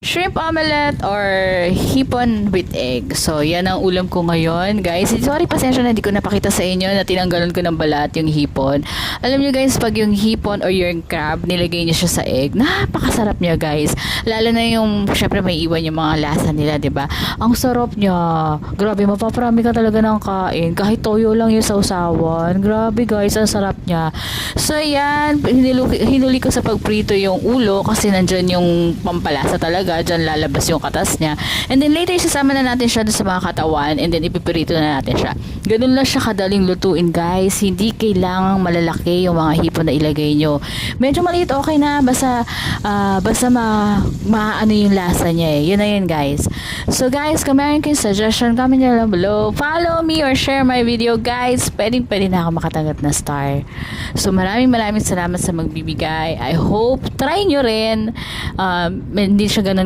Shrimp omelette or hipon with egg. So, yan ang ulam ko ngayon, guys. Sorry, pasensya na hindi ko napakita sa inyo na tinanggalan ko ng balat yung hipon. Alam nyo, guys, pag yung hipon or yung crab, nilagay niyo siya sa egg, napakasarap niya, guys. Lalo na yung, syempre, may iwan yung mga lasa nila, 'di ba? Ang sarap niya. Grabe, mapaparami ka talaga ng kain. Kahit toyo lang yung sausawan. Grabe, guys, ang sarap niya. So, yan. Hinuli ko sa pagprito yung ulo kasi nandyan yung pampalasa talaga. Diyan lalabas yung katas niya. And then later, isasama na natin siya sa mga katawan and then ipipirito na natin siya. Ganun lang siya kadaling lutuin, guys. Hindi kailangang malalaki yung mga hipon na ilagay nyo. Medyo maliit, okay na. Basta maano yung lasa niya eh. Yun na yun, guys. So, guys, kung meron kayong suggestion, comment nyo lang below. Follow me or share my video, guys. Pwede na ako makatanggap na star. So, maraming salamat sa magbibigay. I hope, try nyo rin. Hindi siya ganun